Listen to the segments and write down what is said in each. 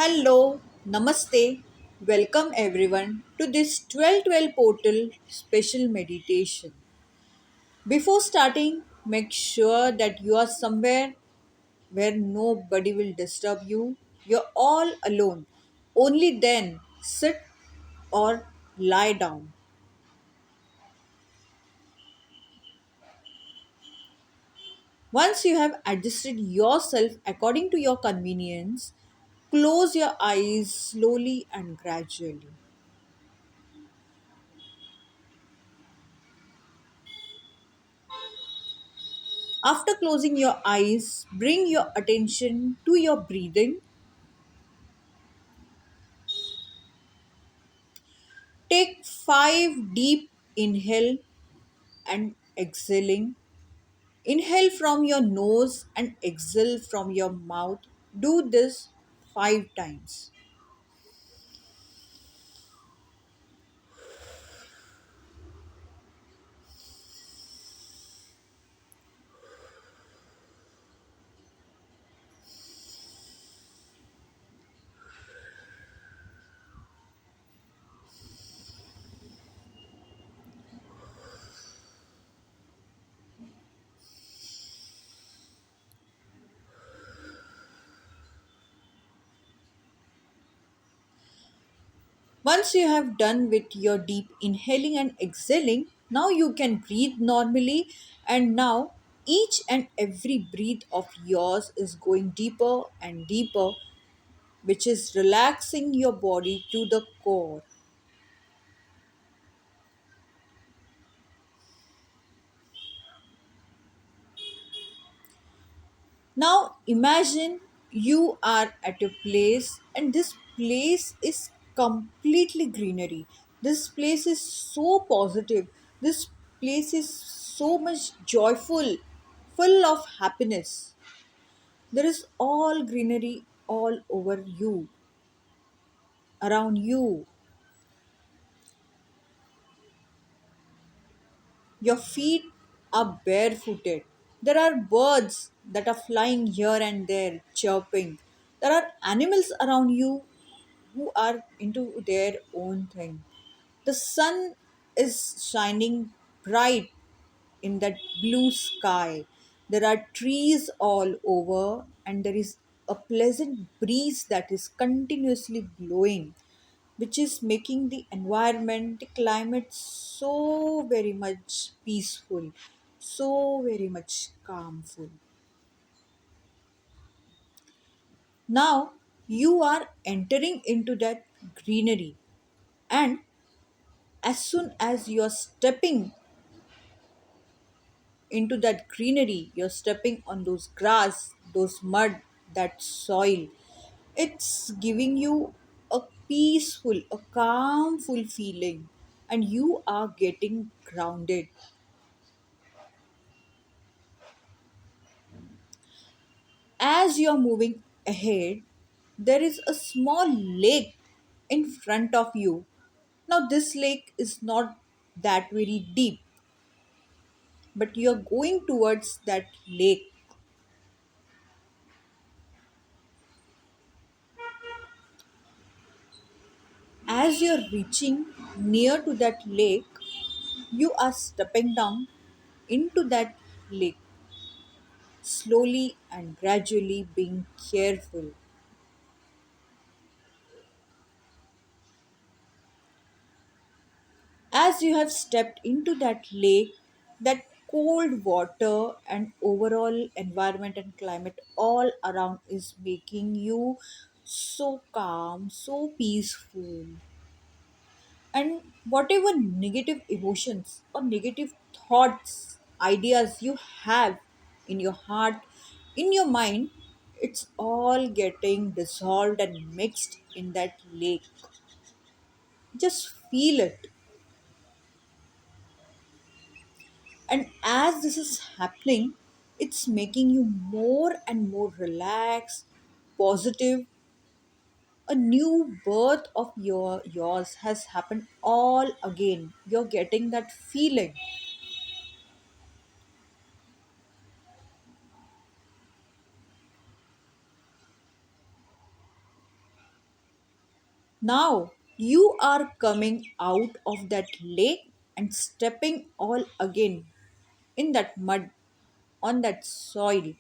Hello, Namaste. Welcome everyone to this 1212 portal special meditation. Before starting, make sure that you are somewhere where nobody will disturb you. You're all alone. Only then sit or lie down. Once you have adjusted yourself according to your convenience, close your eyes slowly and gradually. After closing your eyes, bring your attention to your breathing. Take 5 deep inhale and exhaling. Inhale from your nose and exhale from your mouth. Do this 5 times. Once you have done with your deep inhaling and exhaling, now you can breathe normally, and now each and every breath of yours is going deeper and deeper, which is relaxing your body to the core. Now imagine you are at a place and this place is completely greenery. This place is so positive. This place is so much joyful, full of happiness. There is all greenery all over you, around you. Your feet are barefooted. There are birds that are flying here and there, chirping. There are animals around you who are into their own thing. The sun is shining bright in that blue sky. There are trees all over, and there is a pleasant breeze that is continuously blowing, which is making the environment, the climate so very much peaceful, so very much calmful. Now you are entering into that greenery, and as soon as you're stepping into that greenery, you're stepping on those grass, those mud, that soil, it's giving you a peaceful, a calmful feeling, and you are getting grounded. As you're moving ahead, there is a small lake in front of you. Now, this lake is not that very deep, but you're going towards that lake. As you're reaching near to that lake, you are stepping down into that lake, slowly and gradually being careful. As you have stepped into that lake, that cold water and overall environment and climate all around is making you so calm, so peaceful. And whatever negative emotions or negative thoughts, ideas you have in your heart, in your mind, it's all getting dissolved and mixed in that lake. Just feel it. And as this is happening, it's making you more and more relaxed, positive. A new birth of yours has happened all again. You're getting that feeling. Now you are coming out of that lake and stepping all again in that mud, on that soil,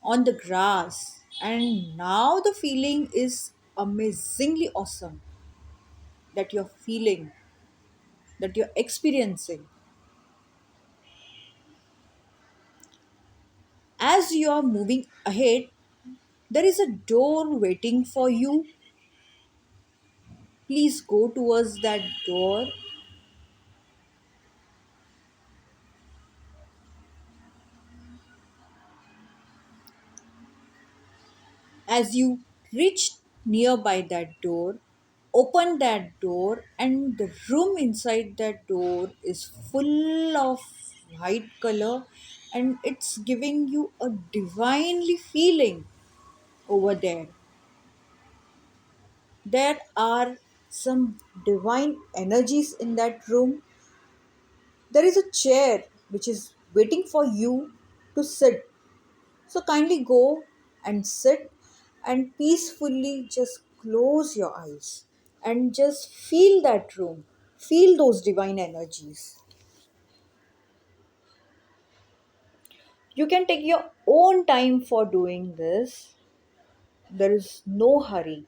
on the grass. And now the feeling is amazingly awesome that you're feeling, that you're experiencing. As you are moving ahead, there is a door waiting for you. Please go towards that door. As you reach nearby that door, open that door, and the room inside that door is full of white color, and it's giving you a divinely feeling over there. There are some divine energies in that room. There is a chair which is waiting for you to sit. So kindly go and sit and peacefully just close your eyes and just feel that room. Feel those divine energies. You can take your own time for doing this. There is no hurry.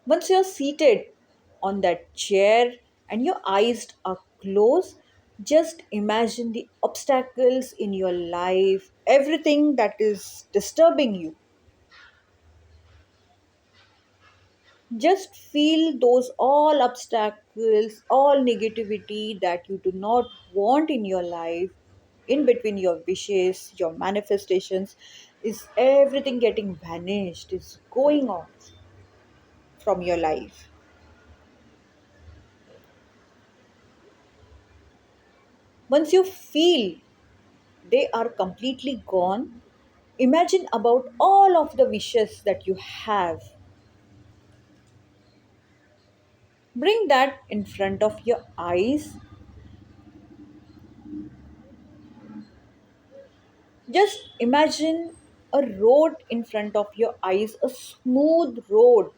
Once you're seated on that chair and your eyes are closed, just imagine the obstacles in your life, everything that is disturbing you. Just feel those all obstacles, all negativity that you do not want in your life, in between your wishes, your manifestations, is everything getting vanished, is going off from your life. Once you feel they are completely gone, imagine about all of the wishes that you have. Bring that in front of your eyes. Just imagine a road in front of your eyes, a smooth road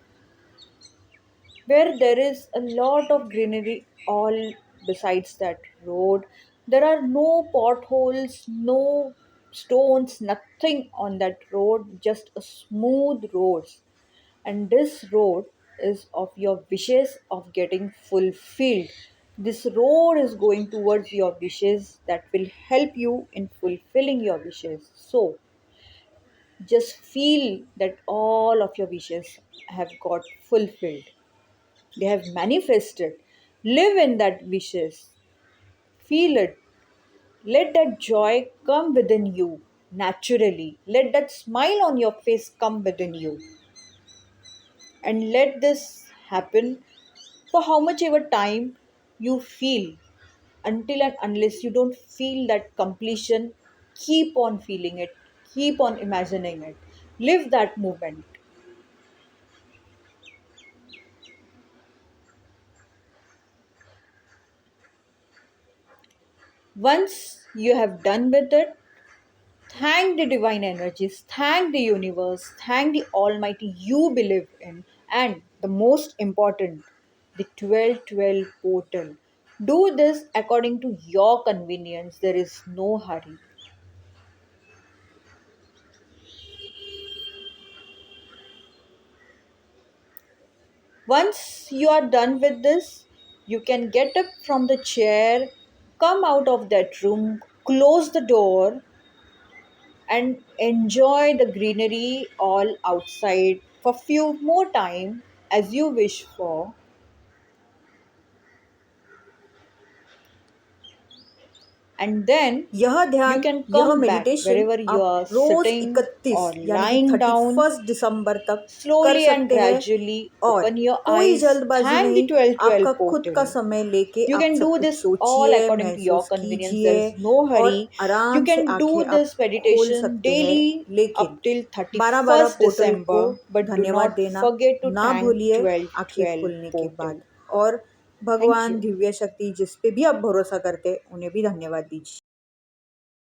where there is a lot of greenery all besides that road. There are no potholes, no stones, nothing on that road, just a smooth road. And this road is of your wishes of getting fulfilled. This road is going towards your wishes that will help you in fulfilling your wishes. So, just feel that all of your wishes have got fulfilled. They have manifested. Live in that wishes. Feel it. Let that joy come within you naturally. Let that smile on your face come within you. And let this happen for how much ever time you feel, until and unless you don't feel that completion. Keep on feeling it, keep on imagining it, live that moment. Once you have done with it, thank the divine energies, thank the universe, thank the almighty you believe in, and the most important, the 1212 portal. Do this according to your convenience, there is no hurry. Once you are done with this, you can get up from the chair, come out of that room, close the door, and enjoy the greenery all outside for few more time as you wish for. And then यह you ध्यान, can यह come back meditation wherever you आप are rose sitting 31 or यानी कि lying thirty down. First दिसंबर तक कर Slowly and सकते हैं gradually और open your कोई eyes. जल्दबाजी Thank the नहीं। 1212 आपका खुद का portal. समय लेके You आप can सब do कुछ this all सोचिए, according to your महसूस convenience. There कीजिए is no और hurry. You आराम से can do आंखें आप this खोल meditation सकते हैं। daily up लेकिन till 12-12 31st पोर्टल को December. But do धन्यवाद not देना forget to ना thank भूलिए 1212 आंखें खोलने के portal. बाद। और Thank भगवान you. दिव्य शक्ति जिस पे भी आप भरोसा करते हैं उन्हें भी धन्यवाद दीजिए।